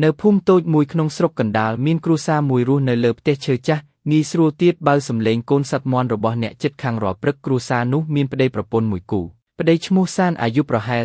នៅភូមិតូចមួយក្នុងស្រុកកណ្ដាលមានគ្រួសារមួយរស់នៅលើផ្ទះឈើចាស់ងាយស្រួលទៀតបើសំឡេងកូនសត្វមាន់របស់អ្នកជិតខាងរាល់ព្រឹកគ្រួសារនោះមានប្តីប្រពន្ធមួយគូប្តីឈ្មោះសានអាយុប្រហែល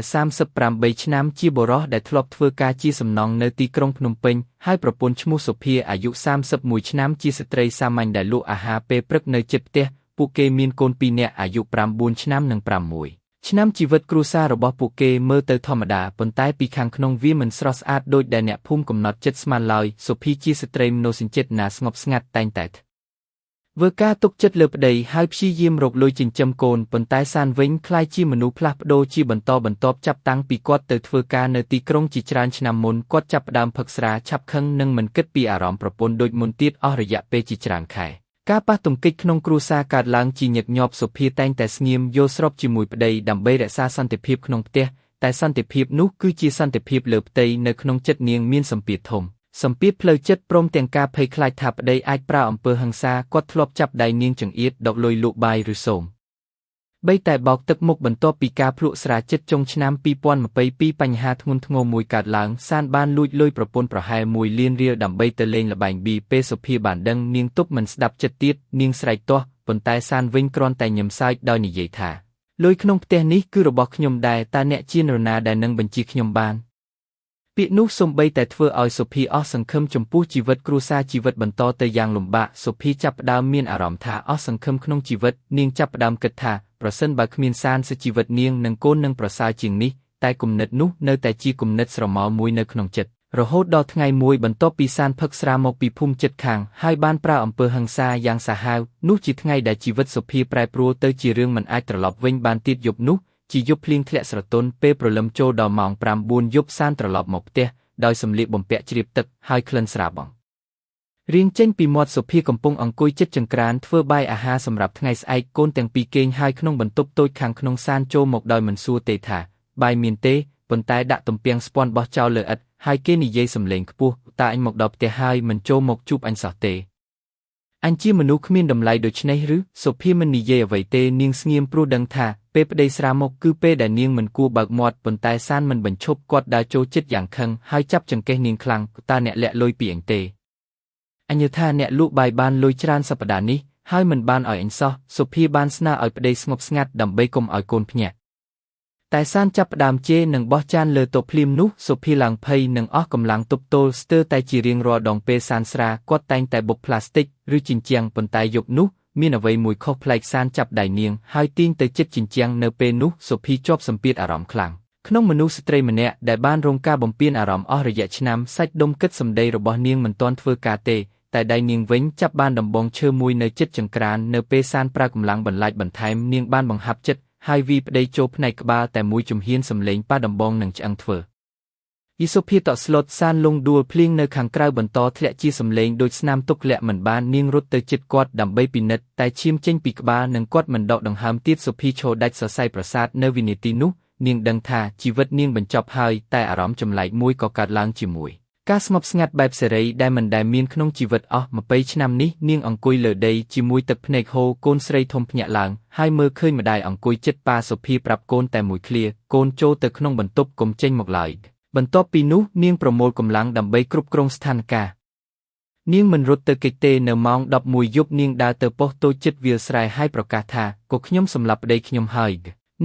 38ឆ្នាំជាបុរសដែលធ្លាប់ធ្វើការជាសំណង់នៅទីក្រុងភ្នំពេញហើយប្រពន្ធឈ្មោះសុភាអាយុ31ឆ្នាំជាស្ត្រីសាមញ្ញដែលលក់អាហារពេលព្រឹកនៅជិតផ្ទះពួកគេមានកូន2នាក់អាយុ9ឆ្នាំនិង6ឆ្នាំជីវិតគ្រួសាររបស់ពួកគេមើលទៅធម្មតាប៉ុន្តែពីខាងក្នុងវាមិនស្រស់ស្អាតដូចដែលអ្នកភូមិកំណត់ចិត្តស្មានឡើយសុភីជាស្ត្រីមនោសញ្ចេតនាស្ងប់ស្ងាត់តែងតែធ្វើការទុកចិត្តលើប្តីហើយព្យាយាមរកលុយចិញ្ចឹមកូនប៉ុន្តែសានវិញក្លាយជាមនុស្សផ្លាស់ប្ដូរជាបន្តបន្ទាប់ចាប់តាំងពីគាត់ទៅធ្វើការនៅទីក្រុងជាច្រើនឆ្នាំមុនគាត់ចាប់ផ្ដើមផឹកស្រាឆាប់ខឹងនិងមិនគិតពីអារម្មណ៍ប្រពន្ធដូចមុនទៀតអស់រយៈពេលជាច្រើនខែការប៉ះទង្គិចក្នុងគ្រួសារកើតឡើងជាញឹកញាប់សុភាតែងតែស្ងៀមយល់ស្របជាមួយប្តីដើម្បីរក្សាសន្តិភាពក្នុងផ្ទះតែសន្តិភាពនោះគឺជាសន្តិភាពលើផ្ទៃនៅក្នុងចិត្តនាងមានសម្ពាធធំសម្ពាធផ្លូវចិត្តព្រមទាំងការភ័យខ្លាចថាប្តីអាចប្រើអំពើហិង្សាគាត់ធ្លាប់ចាប់ដៃនាងចង្អៀតដកលុយលក់បាយឬសូមបីតែបោកទឹកមុខបន្ទាប់ពីការភ្លក្សស្រាចិត្តចុងឆ្នាំ2022បញ្ហាធ្ងន់ធ្ងរមួយកើតឡើងសានបានលួចលុយប្រពន្ធប្រហែល1លានរៀលដើម្បីទៅលេងល្បែងប៊ីពេលសុភាបានដឹងនាងទប់មិនស្ដាប់ចិត្តទៀតនាងស្រែកទាស់ប៉ុន្តែសានវិញគ្រាន់តែញឹមសើចដោយនិយាយថាលុយក្នុងផ្ទះនេះគឺរបស់ខ្ញុំដែរតើអ្នកជានរណាដែលនឹងបញ្ជាខ្ញុំបានពាក្យនោះសូម្បីតែធ្វើឲ្យសុភីអស់សង្ឃឹមចំពោះជីវិតគ្រួសារជីវិតបន្តទៅយ៉ាងលំបាកសុភីចាប់ផ្ដើមមានអារម្មណ៍ថាអស់សង្ឃឹមក្នុងជីវិតនាងចាប់ផ្ដើមគិតថាប្រសិនបើគ្មានសានសុជីវិតនាងនិងកូននឹងប្រសើរជាងនេះតែគំនិតនោះនៅតែជាគំនិតស្រមោលមួយនៅក្នុងចិត្តរហូតដល់ថ្ងៃមួយបន្ទាប់ពីសានផឹកស្រាមកពីភូមិជិតខាងហើយបានប្រើអំពើហិង្សាយ៉ាងសាហាវនោះជាថ្ងៃដែលជីវិតសុភីប្រែប្រួលទៅជារឿងមិនអាចត្រឡប់វិញបានទៀតយប់នោះជាយប់ភ្លៀងធ្លាក់ស្រទន់ពេលព្រលឹមចូលដល់ម៉ោង9យប់សានត្រឡប់មកផ្ទះដោយសម្លៀកបំពាក់ជ្រាបទឹកហើយក្លិនស្រាបរៀងចេញពីមាត់សុភាកំពុងអង្គុយជិតចង្ក្រានធ្វើបាយអាហារសម្រាប់ថ្ងៃស្អែកកូនទាំងពីរគេងហើយក្នុងបន្ទប់តូចខាងក្នុងសានចូលមកដោយមិនសួរទេថាបាយមានទេប៉ុន្តែដាក់ទំពាំងស្ពាន់បោះចោលលើឥដ្ឋហើយគេនិយាយសំឡេងខ្ពស់តើអញមកដល់ផ្ទះហើយមិនចូលមកជួបអញសោះទេអញជាមនុស្សគ្មានតម្លៃដូច្នេះឬសុភាមិននិយាយអ្វីទេនាងស្ងៀមព្រោះដឹងថាពេលប្តីស្រាមកគឺពេលដែលនាងមិនគួរបើកមាត់ប៉ុន្តែសានមិនបញ្ឈប់គាត់ដើរចូលជិតយ៉ាងខឹងហើយចាប់ចង្កេះនាងខ្លាំងតើអ្នកលាក់លុយពីអញទេអញថាអ្នកលក់បាយបានលុយច្រើនសប្តាហ៍នេះហើយមិនបានឲ្យអញសោះសុភាបានស្នើឲ្យប្តីស្ងប់ស្ងាត់ដើម្បីកុំឲ្យកូនភ្ញាក់តែសានចាប់ផ្ដើមជេរនិងបោះចានលើតុភ្លាមនោះសុភាឡើងភ័យនិងអស់កម្លាំងទប់ទល់ស្ទើរតែជារៀងរាល់ដងពេលសានស្រាគាត់តែងតែបុកផ្លាស្ទិកឬជញ្ជាំងប៉ុន្តែយប់នោះមានអ្វីមួយខុសប្លែកសានចាប់ដៃនាងហើយទាញទៅជិតជញ្ជាំងនៅពេលនោះសុភីជាប់សម្ពាធអារម្មណ៍ខ្លាំងក្នុងមនុស្សស្ត្រីម្នាក់ដែលបានរងការបំពានអារម្មណ៍អស់រយៈឆ្នាំសាច់ដុំគិតសម្ដីរបស់នាងមិនទាន់ធ្វើការទេតែដៃនាងវិញចាប់បានដំបងឈើមួយនៅជិតចង្ក្រាននៅពេលសានប្រើកម្លាំងបន្លាចបន្ថែមនាងបានបង្ហាប់ចិត្តហើយវីប្តីចូលផ្នែកក្បាលតែមួយជំហានសម្លេងប៉ះដំបងនឹងឆ្អឹងធ្វើយីសុភាតក់ស្លុតសានលងដួលភ្លៀងនៅខាងក្រៅបន្តធ្លាក់ជាសម្លេងដូចស្នាមទុកលាក់មិនបាននាងរត់ទៅជិតគាត់ដើម្បីពិនិត្យតែឈាមចេញពីក្បាលនិងគាត់មិនដកដង្ហើមទៀតសុភីឈរដាច់សរសៃប្រសាទនៅវិនាទីនោះនាងដឹងថាជីវិតនាងបញ្ចប់ហើយតែអារម្មណ៍ចម្លែកមួយក៏កើតឡើងជាមួយការស្ងប់ស្ងាត់បែបសេរីដែលមិនដែលមានក្នុងជីវិតអស់20ឆ្នាំនេះនាងអង្គុយលើដីជាមួយទឹកភ្នែកហូរកូនស្រីធំភ្ញាក់ឡើងហើយមើលឃើញម្ដាយអង្គុយជិតប៉ាសុភីប្រាប់កូនតែមួយឃ្លាកូនចូលទៅក្នុងបន្ទប់កុំចេញមកឡើយបន្ទាប់ពីនោះនាងប្រមូលកម្លាំងដើម្បីគ្រប់គ្រងស្ថានភាពនាងមិនរត់ទៅកិច្ចទេនៅម៉ោង11យប់នាងដើរទៅប៉ុស្តិ៍តូចជិតវាលស្រែហើយប្រកាសថាក៏ខ្ញុំសម្លាប់ប្តីខ្ញុំហើ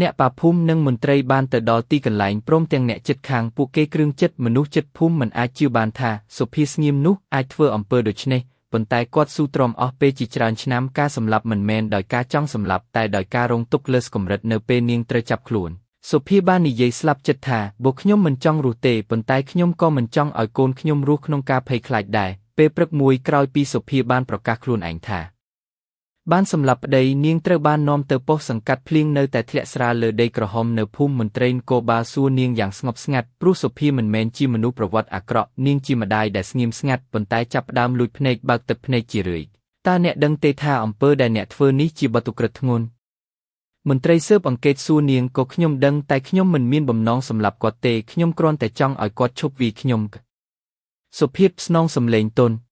យអ្នកប៉ាភូមិនិងមន្ត្រីបានទៅដល់ទីកន្លែងព្រមទាំងអ្នកជិតខាងពួកគេគ្រឿងចិត្តមនុស្សជិតភូមិមិនអាចជឿបានថាសុភាស្ងៀមនោះអាចធ្វើអំពើដូចនេះប៉ុន្តែគាត់ស៊ូទ្រាំអស់ពេលជាច្រើនឆ្នាំការសម្លាប់មិនមែនដោយការចង់សម្លាប់តែដោយការរងទុក្ខលើសកម្រិតនៅពេលនាងត្រូវចាប់ខ្លួនសុភាបាននិយាយស្លាប់ចិត្តថាបើខ្ញុំមិនចង់រស់ទេប៉ុន្តែខ្ញុំក៏មិនចង់ឲ្យកូនខ្ញុំរស់ក្នុងការភ័យខ្លាចដែរពេលព្រឹកមួយក្រោយពីសុភាបានប្រកាសខ្លួនឯងថាបានសម្លាប់ប្តីនាងត្រូវបាននាំទៅប៉ុស្តិ៍សង្កាត់ភ្លៀងនៅតែធ្លាក់ស្រាលលើដីក្រហមនៅភូមិមន្ត្រីនគរបាលសួរនាងយ៉ាងស្ងប់ស្ងាត់ព្រោះសុភាមិនមែនជាមនុស្សប្រវត្តិអាក្រក់នាងជាម្ដាយដែលស្ងៀមស្ងាត់ប៉ុន្តែចាប់ផ្ដើមលួចភ្នែកបើកទឹកភ្នែកជារឿយតើអ្នកដឹងទេថាអំពើដែលអ្នកធ្វើនេះជាបាតុក្រិតធ្ងន់មន្ត្រីស៊ើបអង្កេតសួរនាងក៏ខ្ញុំដឹងតែខ្ញុំមិនមានបំណងសម្លាប់គាត់ទេខ្ញុំគ្រាន់តែចង់ឲ្យគាត់ឈប់វាយខ្ញុំសុភាពស្នងសំឡេងទន់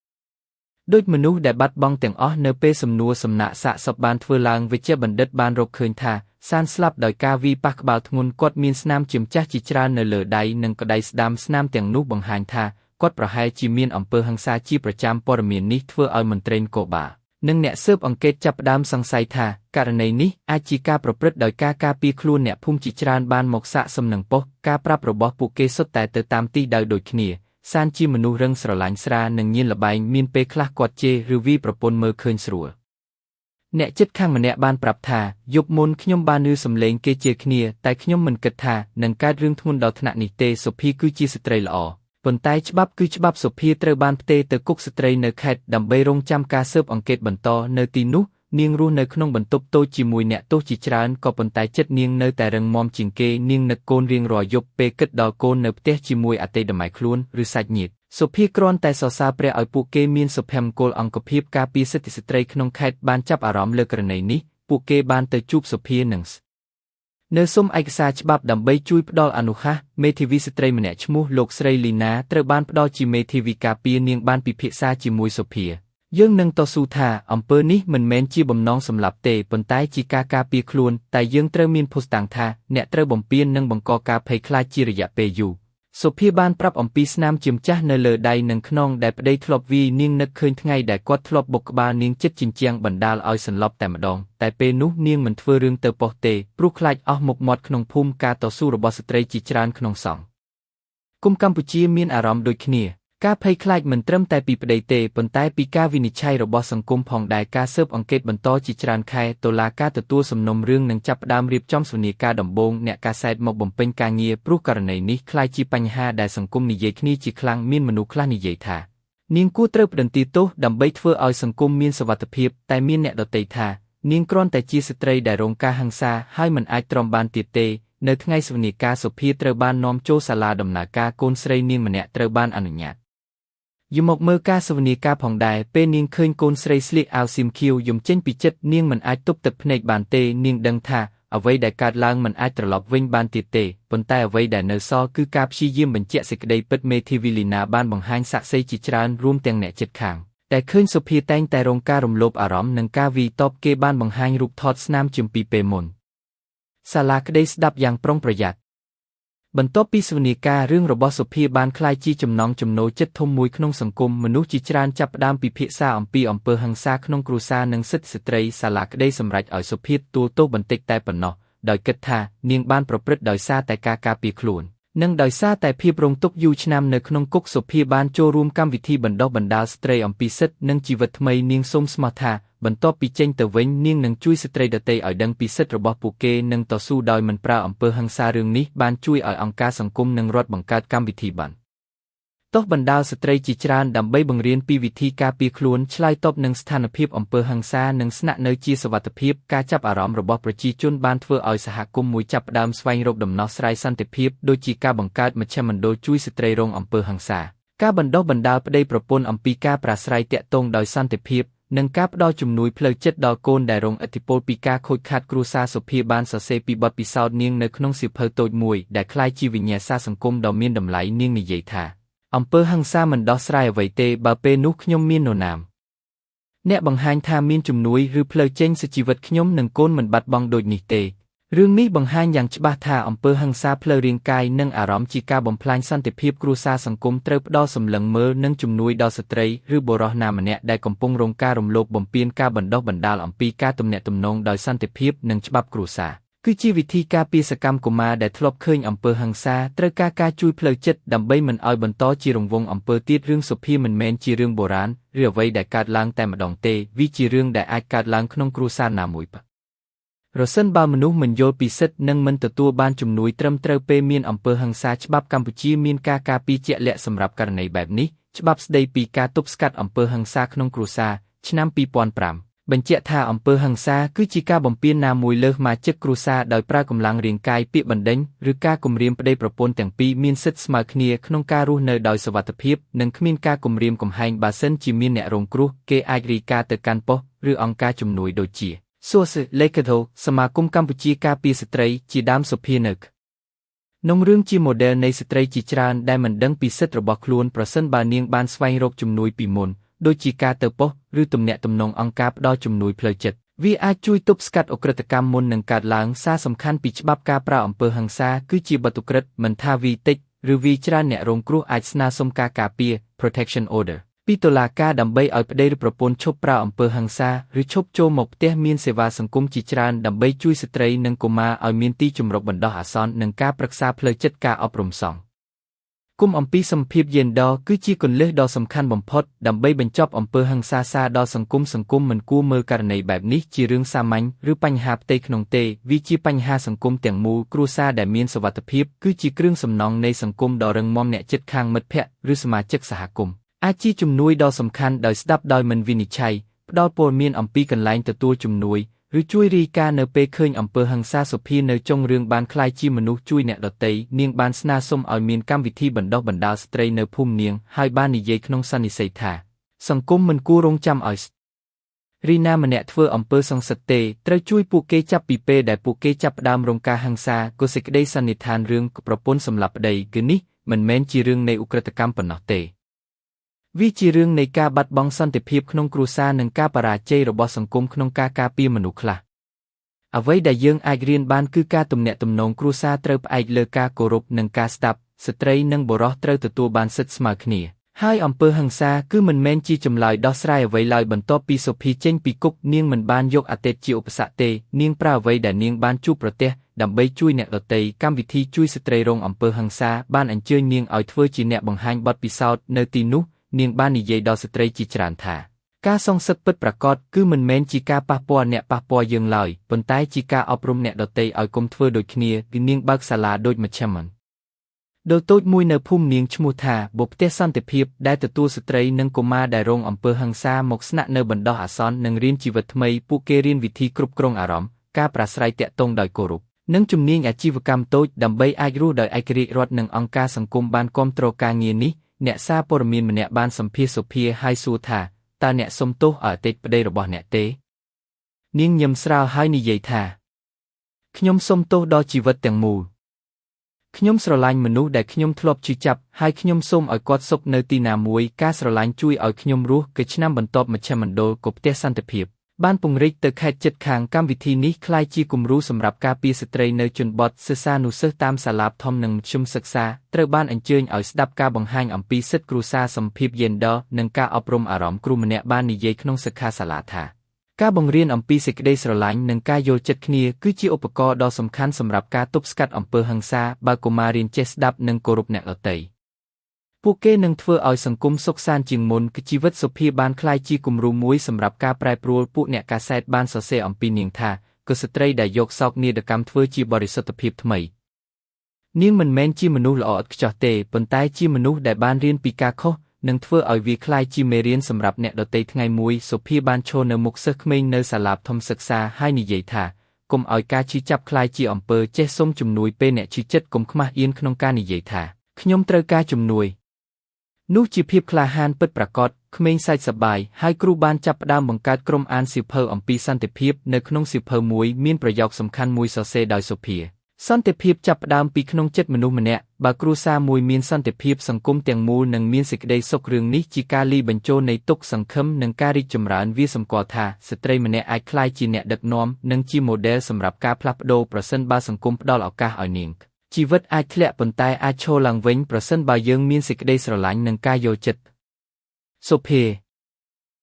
ដូចមនុស្សដែលបាត់បង់ទាំងអស់នៅពេលសំណួរសំណាក់សាកសពបានធ្វើឡើងវិជ្ជបណ្ឌិតបានរកឃើញថាសានស្លាប់ដោយការវាយប៉ះក្បាលធ្ងន់គាត់មានស្នាមជាម្ចាស់ជាច្រើននៅលើដៃនិងក្តីស្ដាំស្នាមទាំងនោះបង្ហាញថា គាត់ប្រហែលជាមានអំពើហិង្សាជាប្រចាំព័ត៌មាននេះធ្វើឲ្យមន្ត្រីនគរបាលនិងអ្នកស៊ើបអង្កេតចាប់ផ្ដើមសង្ស័យថាករណីនេះអាចជាការប្រព្រឹត្តដោយការការពារខ្លួនអ្នកភូមិជាច្រើនបានមកសាកសំណឹងប៉ុស្តិ៍ការប្រាប់របស់ពួកគេសុទ្ធតែទៅតាមទីដៅដូចគ្នាសានជាមនុស្សរឹងស្រឡាញ់ស្រានិងញៀនល្បែងមានពេលខ្លះគាត់ជេរឬវីប្រពន្ធមើលឃើញស្រួលអ្នកជិតខាងម្នាក់បានប្រាប់ថាយប់មុនខ្ញុំបានឮសំឡេងគេជេរគ្នាតែខ្ញុំមិនគិតថានឹងកើតរឿងធ្ងន់ដល់ថ្នាក់នេះទេសុភាគឺជាស្ត្រីល្អប៉ុន្តែច្បាប់គឺច្បាប់សុភាត្រូវបានផ្ទេរទៅគុកស្ត្រីនៅខេត្តដើម្បីរងចាំការស៊ើបអង្កេតបន្តនៅទីនោះនាងរស់នៅក្នុងបន្ទប់តូចជាមួយអ្នកទោសជាច្រើនក៏ប៉ុន្តែចិត្តនាងនៅតែរឹងមាំជាងគេនាងនឹកកូនរៀងរាល់យប់ពេលគិតដល់កូននៅផ្ទះជាមួយអតីតដៃខ្លួនឬសាច់ញាតិសុភាគ្រាន់តែសរសើរព្រះឲ្យពួកគេមានសុភមង្គលអង្គភាពការពារសិទ្ធិស្ត្រីក្នុងខេត្តបានចាប់អារម្មណ៍លើករណីនេះពួកគេបានទៅជួបសុភានិងនៅសុំឯកសារច្បាប់ដើម្បីជួយផ្ដល់អនុសាសន៍មេធាវីស្ត្រីម្នាក់ឈ្មោះលោកស្រីលីណាត្រូវបានផ្ដល់ជាមេធាវីការពារនាងបានពិភាក្សាជាមួយសុភាយើងនឹងតស៊ូថាអំពើនេះមិនមែនជាបំណងសម្លាប់ទេប៉ុន្តែជាការការពារខ្លួនតែយើងត្រូវមានភស្តុតាងថាអ្នកត្រូវបំពាននិងបង្កការភ័យខ្លាចជារយៈពេលយូរសុភាបានប្រាប់អំពីស្នាមជាម្ចាស់នៅលើដៃនិងខ្នងដែលប្តីធ្លាប់វាយនាងនឹកឃើញថ្ងៃដែលគាត់ធ្លាប់បុកក្បាលនាងជិតជញ្ជាំងបណ្ដាលឲ្យសន្លប់តែម្ដងតែពេលនោះនាងមិនធ្វើរឿងទៅប៉ុស្តិ៍ទេព្រោះខ្លាចអស់មុខមាត់ក្នុងភូមិការតស៊ូរបស់ស្ត្រីជាច្រើនក្នុងសង្គមកម្ពុជាមានអារម្មណ៍ដូចគ្នាការភ័យខ្លាចមិនត្រឹមតែពីប្តីទេប៉ុន្តែពីការវិនិច្ឆ័យរបស់សង្គមផងដែរការស៊ើបអង្កេតបន្តជាច្រើនខែតុលាការទទួលសំណុំរឿងនិងចាប់ផ្ដើមរៀបចំសវនាការដំបូងអ្នកកាសែតមកបំពេញការងារព្រោះករណីនេះក្លាយជាបញ្ហាដែលសង្គមនិយាយគ្នាជាខ្លាំងមានមនុស្សខ្លះនិយាយថានាងគួរត្រូវផ្តន្ទាទោសដើម្បីធ្វើឲ្យសង្គមមានសុវត្ថិភាពតែមានអ្នកដទៃថានាងគ្រាន់តែជាស្ត្រីដែលរងការហិង្សាហើយមិនអាចទ្រាំបានទៀតទេនៅថ្ងៃសវនាការសុភាត្រូវបាននាំចូលសាលាដំណើរការកូនស្រីនាងម្នាក់ត្រូវបានអនុញ្ញាតយមមកមើលការសវនាការផងដែរពេលនាងឃើញកូនស្រីស្លៀកអាវសៀមខៀវយំចេញពីចិត្តនាងមិនអាចទប់ទឹកភ្នែកបានទេនាងដឹងថាអ្វីដែលកើតឡើងមិនអាចត្រឡប់វិញបានទៀតទេប៉ុន្តែអ្វីដែលនៅសល់គឺការព្យាយាមបញ្ជាក់សេចក្តីពិតមេធាវីលីណាបានបង្ហាញសាក្សីជាច្រើនរួមទាំងអ្នកជិតខាងតែឃើញសុភាតែងតែរងការរំលោភអារម្មណ៍និងការវាយតប់គេបានបង្ហាញរូបថតស្នាមជាពីពេលមុនសាលាក្តីស្ដាប់យ៉ាងប្រុងប្រយ័ត្នបន្ទាប់ពីសវនាការរឿងរបស់សុភាបានក្លាយជាចំណង់ចំណូលចិត្តធំមួយក្នុងសង្គមមនុស្សជាច្រើនចាប់ផ្ដើមពិភាក្សាអំពីអំពើហិង្សាក្នុងគ្រួសារនិងសិទ្ធិស្ត្រីសាលាក្តីសម្រេចឲ្យសុភាទទួលទោសបន្តិចតែប៉ុណ្ណោះដោយគិតថានាងបានប្រព្រឹត្តដោយសារតែការការពារខ្លួននិងដោយសារតែភាពរងទុក្ខយូរឆ្នាំនៅក្នុងគុកសុភាបានចូលរួមកម្មវិធីបណ្ដុះបណ្ដាលស្ត្រីអំពីសិទ្ធិនិងជីវិតថ្មីនាងសូមស្មោះថាបន្ទាប់ពីចេញទៅវិញនាងនឹងជួយស្ត្រីដទៃឲ្យដឹងពីសិទ្ធិរបស់ពួកគេនិងតស៊ូដោយមិនប្រើអំពើហិង្សារឿងនេះបានជួយឲ្យអង្គការសង្គមនិងរដ្ឋបង្កើតកម្មវិធីបានតោះបណ្ដាលស្ត្រីជាច្រើនដើម្បីបង្រៀនពីវិធីការពារខ្លួនឆ្លើយតបនឹងស្ថានភាពអំពើហិង្សានិងស្នាក់នៅជាសុវត្ថិភាពការចាប់អារម្មណ៍របស់ប្រជាជនបានធ្វើឲ្យសហគមន៍មួយចាប់ផ្ដើមស្វែងរកដំណោះស្រាយសន្តិភាពដូចជាការបង្កើតមជ្ឈមណ្ឌលជួយស្ត្រីរងអំពើហិង្សាការបណ្ដុះបណ្ដាលប្តីប្រពន្ធអំពីការប្រាស្រ័យទាក់ទងដោយសន្តិភាពនិងការផ្ដល់ជំនួយផ្លូវចិត្តដល់កូនដែលរងឥទ្ធិពលពីការខូចខាតគ្រួសារសុភាបានសរសេរពីបទពិសោធន៍នាងនៅក្នុងសៀវភៅតូចមួយដែលក្លាយជាវិញ្ញាសាសង្គមដ៏មានតម្លៃនាងនិយាយថាអំពើហិង្សាមិនដោះស្រាយអ្វីទេបើពេលនោះខ្ញុំមាននរណាអ្នកបង្ហាញថាមានជំនួយឬផ្លូវចេញពីជីវិតខ្ញុំនិងកូនមិនបាត់បង់ដូចនេះទេរឿងនេះបង្ហាញយ៉ាងច្បាស់ថាអំពើហិង្សាផ្លូវរាងកាយនិងអារម្មណ៍ជាការបំផ្លាញសន្តិភាពគ្រួសារសង្គមត្រូវផ្ដល់សម្លឹងមើលនិងជំនួយដល់ស្ត្រីឬបុរសណាម្នាក់ដែលកំពុងរងការរំលោភបំពានការបណ្ដុះបណ្ដាលអំពីការទំនាក់ទំនងដោយសន្តិភាពនិងច្បាប់គ្រួសារគឺជាវិធីការពារសកម្មកុមារដែលធ្លាប់ឃើញអំពើហិង្សាត្រូវការជួយផ្លូវចិត្តដើម្បីមិនឲ្យបន្តជារង្វង់អំពើទៀតរឿងសុភាមិនមែនជារឿងបុរាណឬអ្វីដែលកើតឡើងតែម្ដងទេវាជារឿងដែលអាចកើតឡើងក្នុងគ្រួសារណាមួយប្រសិនបើមនុស្សមិនយល់ពីសិទ្ធិនិងមិនទទួលបានជំនួយត្រឹមត្រូវពេលមានអំពើហិង្សាច្បាប់កម្ពុជាមានការការពារជាក់លាក់សម្រាប់ករណីបែបនេះច្បាប់ស្តីពីការទប់ស្កាត់អំពើហិង្សាក្នុងគ្រួសារឆ្នាំ2005បញ្ជាក់ថាអំពើហិង្សាគឺជាការបំពានណាមួយលើសមាជិកគ្រួសារដោយប្រើកម្លាំងរាងកាយពាក្យបណ្ដេញឬការគំរាមប្តីប្រពន្ធទាំងពីរមានសិទ្ធិស្មើគ្នាក្នុងការរស់នៅដោយសុវត្ថិភាពនិងគ្មានការគំរាមកំហែងបើសិនជាមានអ្នករងគ្រោះគេអាចរាយការណ៍ទៅកាន់ប៉ុស្តិ៍ឬអង្គការជំនួយដូចជាSource Legato សមាគមកម្ពុជាការពារស្ត្រីជាដើមសុភានឹកក្នុងរឿងជាម៉ូដែលនៃស្ត្រីជាច្រើនដែលមិនដឹងពីសិទ្ធិរបស់ខ្លួនប្រសិនបើនាងបានស្វែងរកជំនួយពីមុនដូចជាការទៅប៉ុស្តិ៍ឬទំនាក់ទំនងអង្គការផ្ដល់ជំនួយផ្លូវចិត្តវាអាចជួយទប់ស្កាត់ឧក្រិដ្ឋកម្មមុននឹងកើតឡើងសារសំខាន់ពីច្បាប់ការប្រើអំពើហិង្សាគឺជាបទឧក្រិដ្ឋមិនថាវាតិច ឬវាច្រើនអ្នករងគ្រោះអាចស្នើសុំការការពារ protection order ពីតុលាការដើម្បីឲ្យប្តីឬប្រពន្ធឈប់ប្រើអំពើហិង្សាឬឈប់ចូលមកផ្ទះមានសេវាសង្គមជាច្រើនដើម្បីជួយស្ត្រីនិងកុមារឲ្យមានទីជម្រកបណ្ដោះអាសន្ននិងការប្រឹក្សាផ្លូវចិត្តការអប់រំសង្គមអំពីសម្ភារយេនឌ័រគឺជាគន្លឹះដ៏សំខាន់បំផុតដើម្បីបញ្ចប់អំពើហិង្សាដល់សង្គមមិនគួរមើលករណីបែបនេះជារឿងសាមញ្ញឬបញ្ហាផ្ទៃក្នុងទេវាជាបញ្ហាសង្គមទាំងមូលគ្រួសារដែលមានសុវត្ថិភាពគឺជាគ្រឿងសំណង់នៃសង្គមដ៏រឹងមាំអ្នកជិតខាងមិត្តភ័ក្តិឬសមាជិកសហគមន៍អាចជាជំនួយដ៏សំខាន់ដោយស្ដាប់ដោយមិនវិនិច្ឆ័យផ្ដល់ព័ត៌មានអំពីកន្លែងទទួលជំនួយឬជួយរាយការណ៍នៅពេលឃើញអំពើហិង្សាសុភានៅចុងរឿងបានក្លាយជាមនុស្សជួយអ្នកដទៃនាងបានស្នើសុំឲ្យមានកម្មវិធីបណ្ដុះបណ្ដាលស្ត្រីនៅភូមិនាងហើយបាននិយាយក្នុងសន្និសីទថាសង្គមមិនគួររងចាំឲ្យរីណាម្នាក់ធ្វើអំពើសង្សឹកទេត្រូវជួយពួកគេចាប់ពីពេលដែលពួកគេចាប់ផ្ដើមរងការហិង្សាក៏សេចក្តីសន្និដ្ឋានរឿងប្រពន្ធសម្លាប់ប្តីគឺនេះមិនមែនជារឿងនៃឧក្រិដ្ឋកម្មប៉ុណ្ណោះទេវាជារឿងនៃការបាត់បង់សន្តិភាពក្នុងគ្រួសារនិងការបរាជ័យរបស់សង្គមក្នុងការការពារមនុស្សខ្លះអ្វីដែលយើងអាចរៀនបានគឺការទំនាក់ទំនងគ្រួសារត្រូវផ្អែកលើការគោរពនិងការស្ដាប់ស្ត្រីនិងបុរសត្រូវទទួលបានសិទ្ធិស្មើគ្នាហើយអំពើហិង្សាគឺមិនមែនជាចម្លើយដោះស្រាយអ្វីឡើយបន្ទាប់ពីសុភីចេញពីគុកនាងមិនបានយកអតីតជាឧបសគ្គទេនាងប្រើអ្វីដែលនាងបានជួបប្រទះដើម្បីជួយអ្នកដទៃកម្មវិធីជួយស្ត្រីរងអំពើហិង្សាបានអញ្ជើញនាងឲ្យធ្វើជាអ្នកបង្ហាញបទពិសោធន៍នៅទីនោះនាងបាននិយាយដល់ស្ត្រីជាច្រើនថាការសងសឹកពិតប្រាកដគឺមិនមែនជាការប៉ះពាល់អ្នកប៉ះពាល់យើងឡើយប៉ុន្តែជាការអប់រំអ្នកដទៃឲ្យកុំធ្វើដូចគ្នាគឺនាងបើកសាលាដូចមជ្ឈមណ្ឌលដូចតូចមួយនៅភូមិនាងឈ្មោះថាបុផ្ទះសន្តិភាពដែលទទួលស្ត្រីនិងកុមារដែលរងអំពើហិង្សាមកស្នាក់នៅបណ្ដោះអាសន្ននិងរៀនជីវិតថ្មីពួកគេរៀនវិធីគ្រប់គ្រងអារម្មណ៍ការប្រាស្រ័យទាក់ទងដោយគោរពនិងជំនាញអាជីវកម្មតូចដើម្បីអាចរស់ដោយឯករាជ្យរដ្ឋនិងអង្គការសង្គមបានគាំទ្រការងារនេះអ្នកសារព័ត៌មានម្នាក់បានសម្ភាសសុភាហើយសួរថាតើអ្នកសុំទោសឲ្យអតីតប្តីរបស់អ្នកទេនាងញឹមស្រាលហើយនិយាយថាខ្ញុំសុំទោសដល់ជីវិតទាំងមូលខ្ញុំស្រឡាញ់មនុស្សដែលខ្ញុំធ្លាប់ជឿចាប់ហើយខ្ញុំសូមឲ្យគាត់សុខនៅទីណាមួយការស្រឡាញ់ជួយឲ្យខ្ញុំរស់គឺឆ្នាំបន្ទាប់មជ្ឈមណ្ឌលក៏ផ្ទះសន្តិភាពបានពង្រីកទៅខេត្តជិតខាងកម្មវិធីនេះក្លាយជាគំរូសម្រាប់ការពារស្ត្រីនៅជនបទសិស្សានុសិស្សតាមសាលាធំនិងមធ្យមសិក្សាត្រូវបានអញ្ជើញឲ្យស្ដាប់ការបង្ហាញអំពីសិទ្ធិគ្រួសារសម្ភារយេនឌ័រនិងការអប់រំអារម្មណ៍គ្រូម្នាក់បាននិយាយក្នុងសិក្ខាសាលាថាការបង្រៀនអំពីសេចក្តីស្រឡាញ់និងការយល់ចិត្តគ្នាគឺជាឧបករណ៍ដ៏សំខាន់សម្រាប់ការទប់ស្កាត់អំពើហិង្សាបើកុមាររៀនចេះស្ដាប់និងគោរពអ្នកដទៃពួកគេនឹងធ្វើឲ្យសង្គមសុខសាន្តជាងមុនគឺជីវិតសុភាបានក្លាយជាគំរូមួយសម្រាប់ការប្រែប្រួលពួកអ្នកកាសែតបានសរសេរអំពីនាងថាគឺស្ត្រីដែលយកសោកនាដកម្មធ្វើជាបរិសុទ្ធភាពថ្មីនាងមិនមែនជាមនុស្សល្អឥតខ្ចោះទេប៉ុន្តែជាមនុស្សដែលបានរៀនពីការខុសនិងធ្វើឲ្យវាក្លាយជាមេរៀនសម្រាប់អ្នកដទៃថ្ងៃមួយសុភាបានឈរនៅមុខសិស្សក្មេងនៅសាលាធំសិក្សាហើយនិយាយថាកុំឲ្យការឈឺចាប់ក្លាយជាអំពើចេះសុំជំនួយពេលអ្នកឈឺចិត្តកុំខ្មាស់អៀនក្នុងការនិយាយថាខ្ញុំត្រូវការជំនួយនោះជាភាពក្លាហានពិតប្រាកដក្មេងសើចសប្បាយហើយគ្រូបានចាប់ផ្ដើមបង្កើតក្រុមអានសៀវភៅអំពីសន្តិភាពនៅក្នុងសៀវភៅមួយមានប្រយោគសំខាន់មួយសរសេរដោយសុភាសន្តិភាពចាប់ផ្ដើមពីក្នុងចិត្តមនុស្សម្នាក់បើគ្រួសារមួយមានសន្តិភាពសង្គមទាំងមូលនឹងមានសេចក្តីសុខរឿងនេះជាការលាយបញ្ចូលនៃទុក្ខសង្ឃឹមនិងការរីកចម្រើនវាសម្គាល់ថាស្ត្រីម្នាក់អាចក្លាយជាអ្នកដឹកនាំនិងជាម៉ូដែលសម្រាប់ការផ្លាស់ប្ដូរប្រសិនបើសង្គមផ្ដល់ឱកាសឲ្យនាងជីវិតអាចធ្លាក់ប៉ុន្តែអាចឈរឡើងវិញប្រសិនបើយើងមានសេចក្តីស្រឡាញ់និងការយល់ចិត្តសុភា